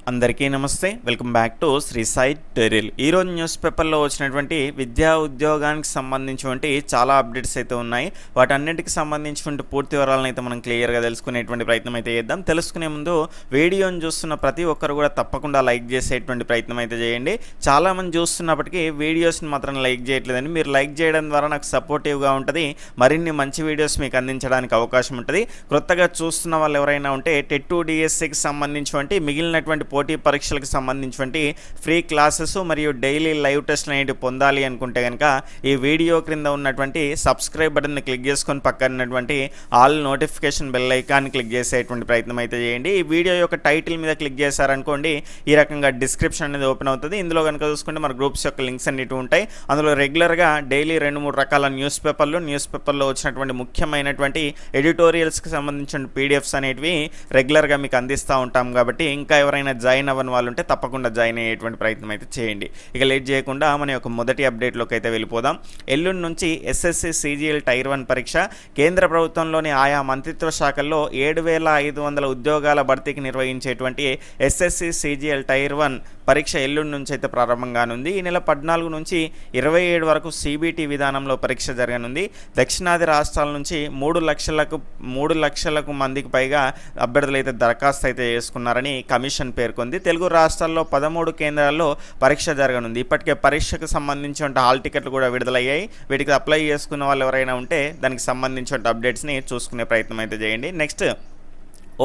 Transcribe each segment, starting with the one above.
అందరికీ నమస్తే, welcome back to Sri Sai material. ఈరోజు న్యూస్ పేపర్లో వచ్చినటువంటి విద్యా ఉద్యోగానికి సంబంధించినటువంటి చాలా అప్డేట్స్ అయితే ఉన్నాయి. వాటన్నిటికి సంబంధించినటువంటి పూర్తి వివరాలను అయితే మనం క్లియర్గా తెలుసుకునేటువంటి ప్రయత్నం అయితే చేద్దాం. తెలుసుకునే ముందు వీడియోని చూస్తున్న ప్రతి ఒక్కరు కూడా తప్పకుండా లైక్ చేసేటువంటి ప్రయత్నం అయితే చేయండి. చాలామంది చూస్తున్నప్పటికీ వీడియోస్ని మాత్రం లైక్ చేయట్లేదని, మీరు లైక్ చేయడం ద్వారా నాకు సపోర్టివ్గా ఉంటుంది, మరిన్ని మంచి వీడియోస్ మీకు అందించడానికి అవకాశం ఉంటుంది. కొత్తగా చూస్తున్న వాళ్ళు ఎవరైనా ఉంటే టెట్ డిఎస్సికి సంబంధించినటువంటి మిగిలినటువంటి పోటీ పరీక్షలకు సంబంధించినటువంటి ఫ్రీ క్లాసెస్ మరియు డైలీ లైవ్ టెస్ట్లు అనేవి పొందాలి అనుకుంటే కనుక ఈ వీడియో క్రింద ఉన్నటువంటి సబ్స్క్రైబ్ బటన్ని క్లిక్ చేసుకొని పక్కన ఉన్నటువంటి ఆల్ నోటిఫికేషన్ బెల్ ఐకాన్ని క్లిక్ చేసేటువంటి ప్రయత్నం అయితే చేయండి. ఈ వీడియో యొక్క టైటిల్ మీద క్లిక్ చేశారనుకోండి, ఈ రకంగా డిస్క్రిప్షన్ అనేది ఓపెన్ అవుతుంది. ఇందులో కనుక చూసుకుంటే మన గ్రూప్స్ యొక్క లింక్స్ అన్నిటి ఉంటాయి. అందులో రెగ్యులర్గా డైలీ 2-3 రకాల న్యూస్ పేపర్లో వచ్చినటువంటి ముఖ్యమైనటువంటి ఎడిటోరియల్స్కి సంబంధించిన పీడిఎఫ్స్ అనేటివి రెగ్యులర్గా మీకు అందిస్తూ ఉంటాం. కాబట్టి ఇంకా ఎవరైనా జాయిన్ అవ్వని వాళ్ళు ఉంటే తప్పకుండా జాయిన్ అయ్యేటువంటి ప్రయత్నం అయితే చేయండి. ఇక లేట్ చేయకుండా మన యొక్క మొదటి అప్డేట్లోకి అయితే వెళ్ళిపోదాం. ఎల్లుండి నుంచి ఎస్ఎస్సి సిజిఎల్ టైర్ 1 పరీక్ష. కేంద్ర ప్రభుత్వంలోని ఆయా మంత్రిత్వ శాఖల్లో 7,500 ఉద్యోగాల భర్తీకి నిర్వహించేటువంటి ఎస్ఎస్సి సిజిఎల్ టైర్ 1 పరీక్ష ఎల్లుండి నుంచి అయితే ప్రారంభంగానుంది. ఈ నెల 14 నుంచి 27 వరకు సిబిటి విధానంలో పరీక్ష జరగనుంది. దక్షిణాది రాష్ట్రాల నుంచి 3 లక్షలకు మందికి పైగా అభ్యర్థులు అయితే దరఖాస్తు అయితే చేసుకున్నారని కమిషన్ పేర్కొంది. తెలుగు రాష్ట్రాల్లో 13 కేంద్రాల్లో పరీక్ష జరగనుంది. ఇప్పటికే పరీక్షకు సంబంధించిన హాల్ టికెట్లు కూడా విడుదలయ్యాయి. వీటికి అప్లై చేసుకున్న వాళ్ళు ఎవరైనా ఉంటే దానికి సంబంధించిన అప్డేట్స్ని చూసుకునే ప్రయత్నం అయితే చేయండి. నెక్స్ట్,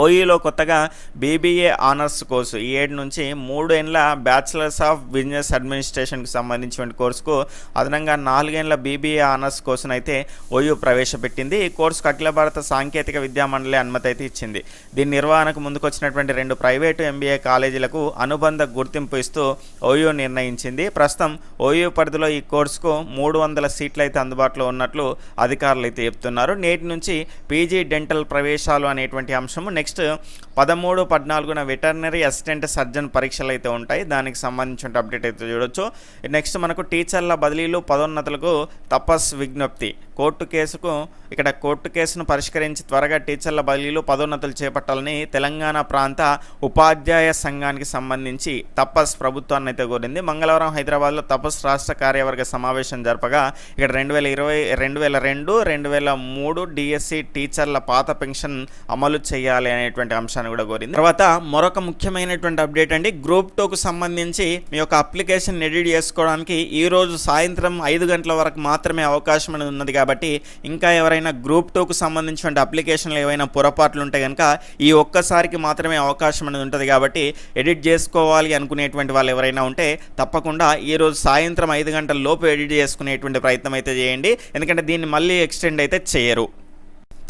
ఓయూలో కొత్తగా బీబీఏ ఆనర్స్ కోర్సు ఈ ఏడు నుంచి 3 ఏళ్ల బ్యాచిలర్స్ ఆఫ్ బిజినెస్ అడ్మినిస్ట్రేషన్కి సంబంధించిన కోర్సుకు అదనంగా 4 ఏళ్ల బీబీఏ ఆనర్స్ కోర్సును అయితే ఓయూ ప్రవేశపెట్టింది. ఈ కోర్సుకు అఖిల భారత సాంకేతిక విద్యా మండలి అనుమతి అయితే ఇచ్చింది. దీని నిర్వహణకు ముందుకొచ్చినటువంటి 2 ప్రైవేటు ఎంబీఏ కాలేజీలకు అనుబంధ గుర్తింపు ఇస్తూ ఓయూ నిర్ణయించింది. ప్రస్తుతం ఓయూ పరిధిలో ఈ కోర్సుకు 300 సీట్లు అయితే అందుబాటులో ఉన్నట్లు అధికారులు అయితే చెప్తున్నారు. నేటి నుంచి పీజీ డెంటల్ ప్రవేశాలు అనేటువంటి అంశము. నెక్స్ట్ 13-14 వెటర్నరీ అసిస్టెంట్ సర్జన్ పరీక్షలు అయితే ఉంటాయి. దానికి సంబంధించిన అప్డేట్ అయితే చూడొచ్చు. నెక్స్ట్ మనకు టీచర్ల బదిలీలు పదోన్నతులకు తపస్ విజ్ఞప్తి. కోర్టు కేసును పరిష్కరించి త్వరగా టీచర్ల బదిలీలు పదోన్నతులు చేపట్టాలని తెలంగాణ ప్రాంత ఉపాధ్యాయ సంఘానికి సంబంధించి తపస్ ప్రభుత్వాన్ని అయితే కోరింది. మంగళవారం హైదరాబాద్లో తపస్ రాష్ట్ర కార్యవర్గ సమావేశం జరపగా ఇక్కడ 2002, 2003 డిఎస్సి టీచర్ల పాత పెన్షన్ అమలు చేయాలి అనేటువంటి అంశాన్ని కూడా కోరింది. తర్వాత మరొక ముఖ్యమైనటువంటి అప్డేట్ అండి, గ్రూప్ 2కు సంబంధించి మీ యొక్క అప్లికేషన్ ఎడిట్ చేసుకోవడానికి ఈ రోజు సాయంత్రం 5 గంటల వరకు మాత్రమే అవకాశం అనేది ఉన్నది. కాబట్టి ఇంకా ఎవరైనా గ్రూప్ 2కు సంబంధించిన అప్లికేషన్లు ఏవైనా పొరపాట్లు ఉంటే కనుక ఈ ఒక్కసారికి మాత్రమే అవకాశం అనేది ఉంటుంది. కాబట్టి ఎడిట్ చేసుకోవాలి అనుకునేటువంటి వాళ్ళు ఎవరైనా ఉంటే తప్పకుండా ఈరోజు సాయంత్రం 5 గంటల లోపు ఎడిట్ చేసుకునేటువంటి ప్రయత్నం అయితే చేయండి. ఎందుకంటే దీన్ని మళ్ళీ ఎక్స్టెండ్ అయితే చేయరు.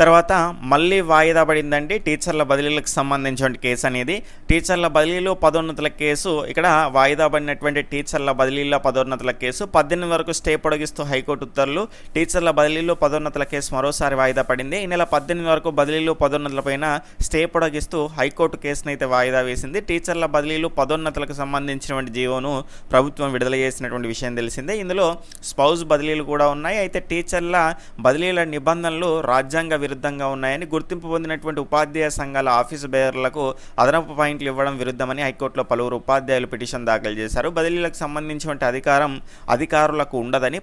తర్వాత మళ్ళీ వాయిదా పడిందండి టీచర్ల బదిలీలకు సంబంధించిన కేసు అనేది. టీచర్ల బదిలీలు పదోన్నతుల కేసు ఇక్కడ వాయిదా పడినటువంటి టీచర్ల బదిలీల పదోన్నతుల కేసు 18 వరకు స్టే పొడిగిస్తూ హైకోర్టు ఉత్తర్వులు. టీచర్ల బదిలీలు పదోన్నతుల కేసు మరోసారి వాయిదా పడింది. ఈ నెల 18 వరకు బదిలీలు పదోన్నతులపైన స్టే పొడిగిస్తూ హైకోర్టు కేసును అయితే వాయిదా వేసింది. టీచర్ల బదిలీలు పదోన్నతులకు సంబంధించినటువంటి జీవోను ప్రభుత్వం విడుదల చేసినటువంటి విషయం తెలిసిందే. ఇందులో స్పౌస్ బదిలీలు కూడా ఉన్నాయి. అయితే టీచర్ల బదిలీల నిబంధనలు రాజ్యాంగ విరుద్ధంగా ఉన్నాయని గుర్తింపు పొందినటువంటి ఉపాధ్యాయ సంఘాల ఆఫీసు బేరర్లకు అదనపు పాయింట్లు ఇవ్వడం విరుద్ధమని హైకోర్టులో పలువురు ఉపాధ్యాయులు పిటిషన్ దాఖలు చేశారు. బదిలీలకు సంబంధించిన అధికారం అధికారులకు ఉండదని,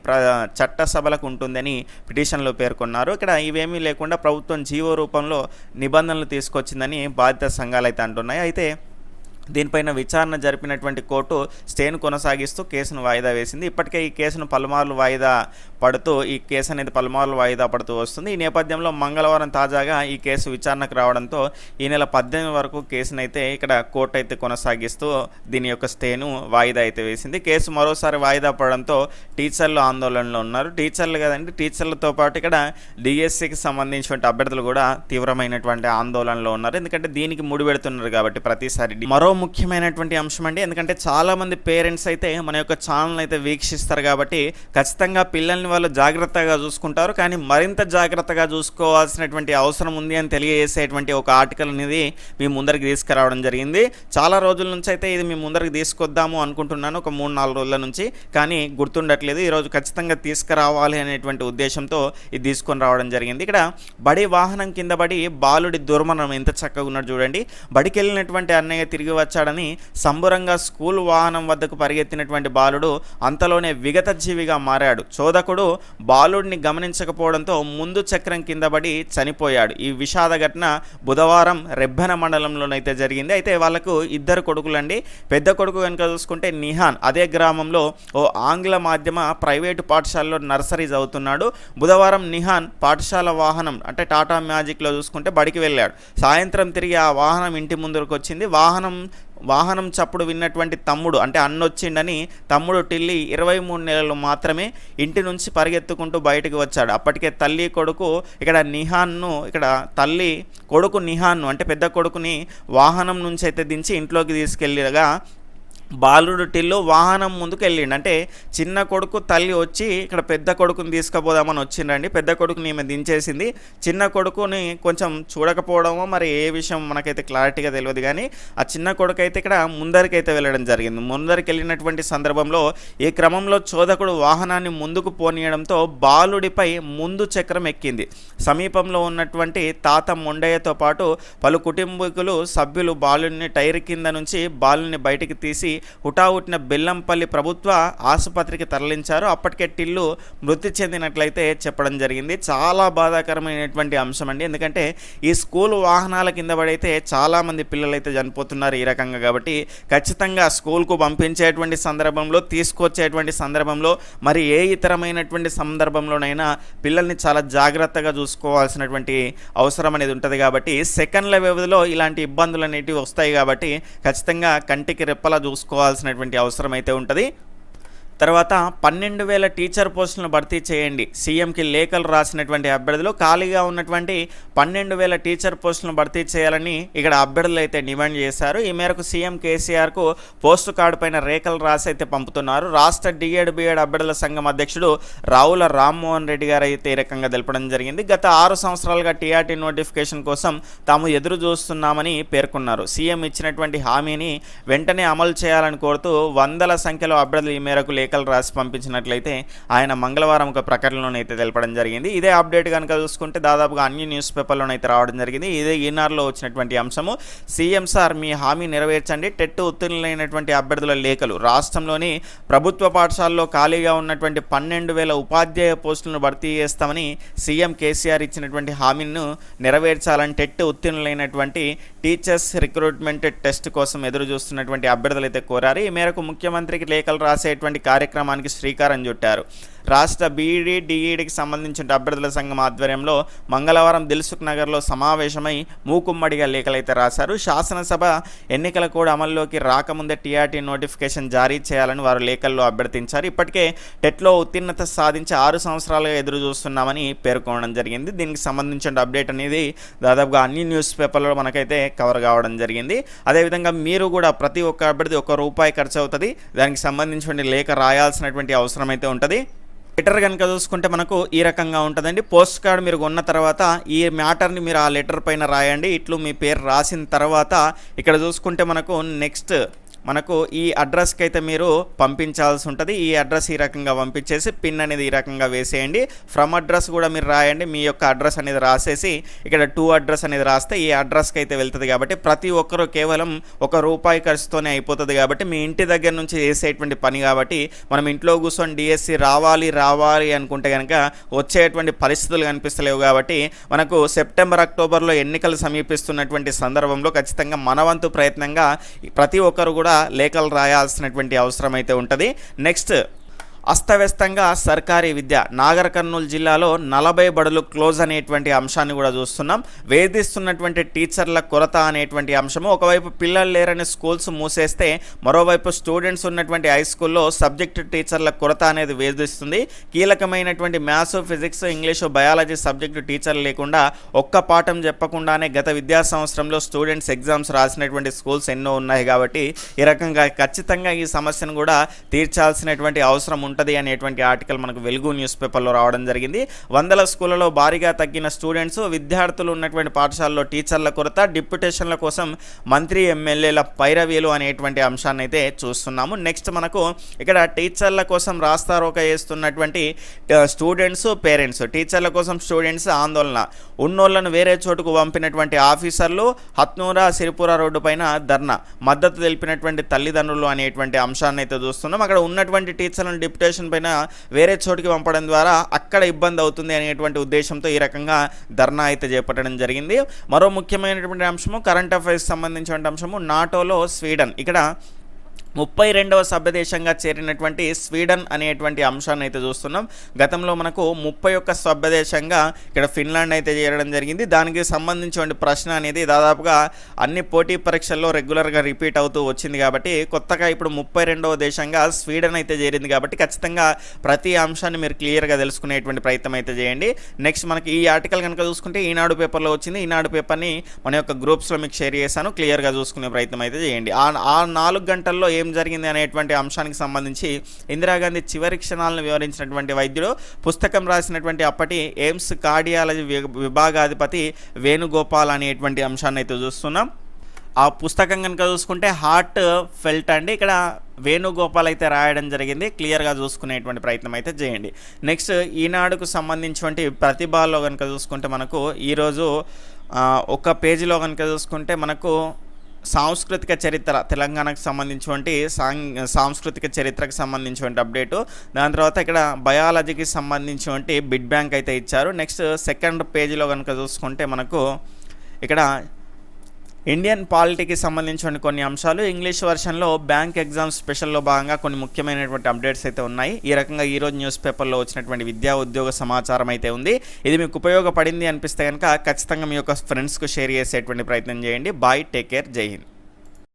చట్టసభలకు ఉంటుందని పిటిషన్లో పేర్కొన్నారు. ఇక్కడ ఇవేమీ లేకుండా ప్రభుత్వం జీవో రూపంలో నిబంధనలు తీసుకొచ్చిందని బాధిత సంఘాలు అయితే అంటున్నాయి. అయితే దీనిపైన విచారణ జరిపినటువంటి కోర్టు స్టేను కొనసాగిస్తూ కేసును వాయిదా వేసింది. ఇప్పటికే ఈ కేసును పలుమార్లు వాయిదా పడుతూ వస్తుంది. ఈ నేపథ్యంలో మంగళవారం తాజాగా ఈ కేసు విచారణకు రావడంతో ఈ నెల 18 వరకు కేసునైతే ఇక్కడ కోర్టు అయితే కొనసాగిస్తూ దీని యొక్క స్టేను వాయిదా అయితే వేసింది. కేసు మరోసారి వాయిదా పడడంతో టీచర్లు ఆందోళనలో ఉన్నారు. టీచర్లతో పాటు ఇక్కడ డిఎస్సికి సంబంధించిన అభ్యర్థులు కూడా తీవ్రమైనటువంటి ఆందోళనలో ఉన్నారు. ఎందుకంటే దీనికి ముడిపెడుతున్నారు కాబట్టి ప్రతిసారి. మరో ముఖ్యమైనటువంటి అంశం అండి, ఎందుకంటే చాలామంది పేరెంట్స్ అయితే మన యొక్క ఛానల్ అయితే వీక్షిస్తారు కాబట్టి ఖచ్చితంగా పిల్లల్ని వాళ్ళు జాగ్రత్తగా చూసుకుంటారు. కానీ మరింత జాగ్రత్తగా చూసుకోవాల్సినటువంటి అవసరం ఉంది అని తెలియజేసేటువంటి ఒక ఆర్టికల్ అనేది మీ ముందరికి తీసుకురావడం జరిగింది. చాలా రోజుల నుంచి అయితే ఇది మీ ముందరికి తీసుకొద్దాము అనుకుంటున్నాను, ఒక 3-4 రోజుల నుంచి, కానీ గుర్తుండట్లేదు. ఈరోజు ఖచ్చితంగా తీసుకురావాలి అనేటువంటి ఉద్దేశంతో ఇది తీసుకొని రావడం జరిగింది. ఇక్కడ బడి వాహనం కింద పడి బాలుడి దుర్మరణం ఎంత చక్కగా ఉన్నాడు చూడండి. బడికి వెళ్ళినటువంటి అన్నయ్య తిరిగి వచ్చాడని సంబురంగా స్కూల్ వాహనం వద్దకు పరిగెత్తినటువంటి బాలుడు అంతలోనే విగత జీవిగా మారాడు. చోదకుడు బాలుడిని గమనించకపోవడంతో ముందు చక్రం కింద పడి చనిపోయాడు. ఈ విషాద ఘటన బుధవారం రెబ్బెన మండలంలోనైతే జరిగింది. అయితే వాళ్ళకు ఇద్దరు కొడుకులండి. పెద్ద కొడుకు కనుక చూసుకుంటే నిహాన్ అదే గ్రామంలో ఓ ఆంగ్ల మాధ్యమ ప్రైవేటు పాఠశాలలో నర్సరీ చదువుతున్నాడు. బుధవారం నిహాన్ పాఠశాల వాహనం అంటే టాటా మ్యాజిక్లో చూసుకుంటే బడికి వెళ్ళాడు. సాయంత్రం తిరిగి ఆ వాహనం ఇంటి ముందుకు వచ్చింది. వాహనం చప్పుడు విన్నటువంటి తమ్ముడు అంటే అన్నొచ్చిండని తమ్ముడు టిల్లి 23 నెలలు మాత్రమే ఇంటి నుంచి పరిగెత్తుకుంటూ బయటకు వచ్చాడు. అప్పటికే తల్లి కొడుకు తల్లి కొడుకు నిహాన్ను అంటే పెద్ద కొడుకుని వాహనం నుంచి అయితే దించి ఇంట్లోకి తీసుకెళ్ళగా బాలుడు టిల్లు వాహనం ముందుకు వెళ్ళిండు. అంటే చిన్న కొడుకు తల్లి వచ్చి ఇక్కడ పెద్ద కొడుకుని తీసుకుపోదామని వచ్చిండండి. పెద్ద కొడుకుని ఈమె దించేసింది. చిన్న కొడుకుని కొంచెం చూడకపోవడమో మరి ఏ విషయం మనకైతే క్లారిటీగా తెలియదు, కానీ ఆ చిన్న కొడుకు అయితే ఇక్కడ ముందరికైతే వెళ్ళడం జరిగింది. ముందరికి వెళ్ళినటువంటి సందర్భంలో ఈ క్రమంలో చోదకుడు వాహనాన్ని ముందుకు పోనీయడంతో బాలుడిపై ముందు చక్రం ఎక్కింది. సమీపంలో ఉన్నటువంటి తాత మొండయ్యతో పాటు పలు కుటుంబీకులు సభ్యులు బాలుడిని టైర్ కింద నుంచి బాలుని బయటికి తీసి హుటాహుటిన బెల్లంపల్లి ప్రభుత్వ ఆసుపత్రికి తరలించారు. అప్పటికే టిల్లు మృతి చెందినట్లయితే చెప్పడం జరిగింది. చాలా బాధాకరమైనటువంటి అంశం అండి. ఎందుకంటే ఈ స్కూల్ వాహనాల కింద పడైతే చాలామంది పిల్లలైతే చనిపోతున్నారు ఈ రకంగా. కాబట్టి ఖచ్చితంగా స్కూల్కు పంపించేటువంటి సందర్భంలో, తీసుకొచ్చేటువంటి సందర్భంలో, మరి ఏ ఇతరమైనటువంటి సందర్భంలోనైనా పిల్లల్ని చాలా జాగ్రత్తగా చూసుకోవాల్సినటువంటి అవసరం అనేది ఉంటుంది. కాబట్టి సెకండ్ల వ్యవధిలో ఇలాంటి ఇబ్బందులు అనేటివి వస్తాయి. కాబట్టి ఖచ్చితంగా కంటికి రెప్పలా చూసుకోవాల్సినటువంటి అవసరం అయితే ఉంటుంది. తర్వాత 12,000 టీచర్ పోస్టులను భర్తీ చేయండి. సీఎంకి లేఖలు రాసినటువంటి అభ్యర్థులు ఖాళీగా ఉన్నటువంటి 12,000 టీచర్ పోస్టులను భర్తీ చేయాలని ఇక్కడ అభ్యర్థులు అయితే డిమాండ్ చేశారు. ఈ మేరకు సీఎం కేసీఆర్కు పోస్టు కార్డు పైన రేఖలు రాసి అయితే పంపుతున్నారు. రాష్ట్ర డిఎడ్ బిఎడ్ అభ్యర్థుల సంఘం అధ్యక్షుడు రావుల రామ్మోహన్ రెడ్డి గారు అయితే ఈ రకంగా తెలపడం జరిగింది. గత 6 సంవత్సరాలుగా టీఆర్టీ నోటిఫికేషన్ కోసం తాము ఎదురు చూస్తున్నామని పేర్కొన్నారు. సీఎం ఇచ్చినటువంటి హామీని వెంటనే అమలు చేయాలని కోరుతూ వందల సంఖ్యలో అభ్యర్థులు ఈ మేరకు లేఖలు రాసి పంపించినట్లయితే ఆయన మంగళవారం ఒక ప్రకటనలోనైతే తెలపడం జరిగింది. ఇదే అప్డేట్ కనుక చూసుకుంటే దాదాపుగా అన్ని న్యూస్ పేపర్లోనైతే రావడం జరిగింది. ఇదే ఈనాడులో వచ్చినటువంటి అంశము. సీఎం సార్ మీ హామీ నెరవేర్చండి. టెట్ ఉత్తీర్ణులైనటువంటి అభ్యర్థుల లేఖలు. రాష్ట్రంలోని ప్రభుత్వ పాఠశాలలో ఖాళీగా ఉన్నటువంటి 12,000 ఉపాధ్యాయ పోస్టులను భర్తీ చేస్తామని సీఎం కేసీఆర్ ఇచ్చినటువంటి హామీను నెరవేర్చాలని టెట్ ఉత్తీర్ణులైనటువంటి టీచర్స్ రిక్రూట్మెంట్ టెస్ట్ కోసం ఎదురు చూస్తున్నటువంటి అభ్యర్థులు అయితే కోరారు. ఈ మేరకు ముఖ్యమంత్రికి లేఖలు రాసేటువంటి కార్యక్రమానికి శ్రీకారం చుట్టారు. రాష్ట్ర బీఈడీ డిఈడికి సంబంధించిన అభ్యర్థుల సంఘం ఆధ్వర్యంలో మంగళవారం దిల్సుఖ్ నగర్లో సమావేశమై మూకుమ్మడిగా లేఖలైతే రాశారు. శాసనసభ ఎన్నికల కోడ్ అమల్లోకి రాకముందే టీఆర్టీ నోటిఫికేషన్ జారీ చేయాలని వారు లేఖల్లో అభ్యర్థించారు. ఇప్పటికే టెట్లో ఉత్తీర్ణత సాధించి 6 సంవత్సరాలుగా ఎదురు చూస్తున్నామని పేర్కొనడం జరిగింది. దీనికి సంబంధించిన అప్డేట్ అనేది దాదాపుగా అన్ని న్యూస్ పేపర్లో మనకైతే కవర్ కావడం జరిగింది. అదేవిధంగా మీరు కూడా ప్రతి ఒక్క అభ్యర్థి ₹1 ఖర్చు అవుతుంది. దానికి సంబంధించిన లేఖ రాయాల్సినటువంటి అవసరం అయితే ఉంటుంది. లెటర్ కనుక చూసుకుంటే మనకు ఈ రకంగా ఉంటుందండి. పోస్ట్ కార్డ్ మీరు కొన్న తర్వాత ఈ మ్యాటర్ని మీరు ఆ లెటర్ పైన రాయండి. ఇట్లు మీ పేరు రాసిన తర్వాత ఇక్కడ చూసుకుంటే మనకు ఈ అడ్రస్కి అయితే మీరు పంపించాల్సి ఉంటుంది. ఈ అడ్రస్ ఈ రకంగా పంపించేసి పిన్ అనేది ఈ రకంగా వేసేయండి. ఫ్రమ్ అడ్రస్ కూడా మీరు రాయండి. మీ యొక్క అడ్రస్ అనేది రాసేసి ఇక్కడ టు అడ్రస్ అనేది రాస్తే ఈ అడ్రస్కి అయితే వెళ్తుంది. కాబట్టి ప్రతి ఒక్కరూ కేవలం ₹1 ఖర్చుతోనే అయిపోతుంది. కాబట్టి మీ ఇంటి దగ్గర నుంచి చేసేటువంటి పని. కాబట్టి మనం ఇంట్లో కూర్చొని డిఎస్సి రావాలి అనుకుంటే కనుక వచ్చేటువంటి పరిస్థితులు కనిపిస్తలేవు. కాబట్టి మనకు సెప్టెంబర్ అక్టోబర్లో ఎన్నికలు సమీపిస్తున్నటువంటి సందర్భంలో ఖచ్చితంగా మనవంతు ప్రయత్నంగా ప్రతి ఒక్కరు కూడా లేఖలు రాయాల్సినటువంటి అవసరం అయితే ఉంటుంది. నెక్స్ట్ అస్తవ్యస్తంగా సర్కారీ విద్య. నాగర్ కర్నూలు జిల్లాలో 40 బడులు క్లోజ్ అనేటువంటి అంశాన్ని కూడా చూస్తున్నాం. వేధిస్తున్నటువంటి టీచర్ల కొరత అనేటువంటి అంశము. ఒకవైపు పిల్లలు లేరని స్కూల్స్ మూసేస్తే మరోవైపు స్టూడెంట్స్ ఉన్నటువంటి హై స్కూల్లో సబ్జెక్టు టీచర్ల కొరత అనేది వేధిస్తుంది. కీలకమైనటువంటి maths, physics, English, biology subject టీచర్లు లేకుండా ఒక్క పాఠం చెప్పకుండానే గత విద్యా సంవత్సరంలో స్టూడెంట్స్ ఎగ్జామ్స్ రాసినటువంటి స్కూల్స్ ఎన్నో ఉన్నాయి. కాబట్టి ఈ రకంగా ఖచ్చితంగా ఈ సమస్యను కూడా తీర్చాల్సినటువంటి అవసరం ఉంటుంది. ఉంటుంది అనేటువంటి ఆర్టికల్ మనకు వెలుగు న్యూస్ పేపర్లో రావడం జరిగింది. 100 స్కూళ్లలో భారీగా తగ్గిన స్టూడెంట్స్, విద్యార్థులు ఉన్నటువంటి పాఠశాలలో టీచర్ల కొరత, డిప్యుటేషన్ల కోసం మంత్రి ఎమ్మెల్యేల పైరవీలు అనేటువంటి అంశాన్ని అయితే చూస్తున్నాము. నెక్స్ట్ మనకు ఇక్కడ టీచర్ల కోసం రాస్తారోక చేస్తున్నటువంటి స్టూడెంట్స్, పేరెంట్స్. టీచర్ల కోసం స్టూడెంట్స్ ఆందోళన, ఉన్నోళ్లను వేరే చోటుకు పంపినటువంటి ఆఫీసర్లు, హత్నూరా సిరిపుర రోడ్డు పైన ధర్నా, మద్దతు తెలిపినటువంటి తల్లిదండ్రులు అనేటువంటి అంశాన్ని అయితే చూస్తున్నాం. అక్కడ ఉన్నటువంటి టీచర్లను డిప్యుటేషన్ పైన వేరే చోటుకి పంపడం ద్వారా అక్కడ ఇబ్బంది అవుతుంది అనేటువంటి ఉద్దేశంతో ఈ రకంగా ధర్నా అయితే చేపట్టడం జరిగింది. మరో ముఖ్యమైనటువంటి అంశము కరెంట్ అఫైర్స్ సంబంధించిన అంశము, నాటోలో స్వీడన్ ఇక్కడ 32వ సభ్యదేశంగా చేరినటువంటి స్వీడన్ అనేటువంటి అంశాన్ని అయితే చూస్తున్నాం. గతంలో మనకు 31 సభ్యదేశంగా ఇక్కడ ఫిన్లాండ్ అయితే చేరడం జరిగింది. దానికి సంబంధించిన ప్రశ్న అనేది దాదాపుగా అన్ని పోటీ పరీక్షల్లో రెగ్యులర్గా రిపీట్ అవుతూ వచ్చింది కాబట్టి కొత్తగా ఇప్పుడు 32వ దేశంగా స్వీడన్ అయితే చేరింది కాబట్టి ఖచ్చితంగా ప్రతి అంశాన్ని మీరు క్లియర్గా తెలుసుకునేటువంటి ప్రయత్నం అయితే చేయండి. నెక్స్ట్ మనకి ఈ ఆర్టికల్ కనుక చూసుకుంటే ఈనాడు పేపర్లో వచ్చింది. ఈనాడు పేపర్ని మన యొక్క గ్రూప్స్లో మీకు షేర్ చేశాను, క్లియర్గా చూసుకునే ప్రయత్నం అయితే చేయండి. ఆ 4 గంటల్లో ఏం జరిగింది అనేటువంటి అంశానికి సంబంధించి ఇందిరాగాంధీ చివరి క్షణాలను వివరించినటువంటి వైద్యుడు, పుస్తకం రాసినటువంటి అప్పటి ఎయిమ్స్ కార్డియాలజీ విభాగాధిపతి వేణుగోపాల్ అనేటువంటి అంశాన్ని అయితే చూస్తున్నాం. ఆ పుస్తకం కనుక చూసుకుంటే హార్ట్ ఫెల్ట్ అండి. ఇక్కడ వేణుగోపాల్ అయితే రాయడం జరిగింది, క్లియర్గా చూసుకునేటువంటి ప్రయత్నం అయితే చేయండి. నెక్స్ట్ ఈనాడుకు సంబంధించినటువంటి ప్రతిభలో కనుక చూసుకుంటే మనకు ఈరోజు ఒక పేజీలో కనుక చూసుకుంటే మనకు సాంస్కృతిక చరిత్ర, తెలంగాణకు సంబంధించినటువంటి సాంస్కృతిక చరిత్రకు సంబంధించినటువంటి అప్డేటు, దాని తర్వాత ఇక్కడ బయాలజీకి సంబంధించినటువంటి బిడ్ బ్యాంక్ అయితే ఇచ్చారు. నెక్స్ట్ సెకండ్ పేజీలో కనుక చూసుకుంటే మనకు ఇక్కడ ఇండియన్ పాలిటీకి సంబంధించిన కొన్ని అంశాలు, ఇంగ్లీష్ వర్షన్లో బ్యాంక్ ఎగ్జామ్ స్పెషల్లో భాగంగా కొన్ని ముఖ్యమైనటువంటి అప్డేట్స్ అయితే ఉన్నాయి. ఈ రకంగా ఈరోజు న్యూస్ పేపర్లో వచ్చినటువంటి విద్యా ఉద్యోగ సమాచారం అయితే ఉంది. ఇది మీకు ఉపయోగపడింది అనిపిస్తే కనుక ఖచ్చితంగా మీ యొక్క ఫ్రెండ్స్కు షేర్ చేసేటువంటి ప్రయత్నం చేయండి. బాయ్, టేక్ కేర్, జై హింద్.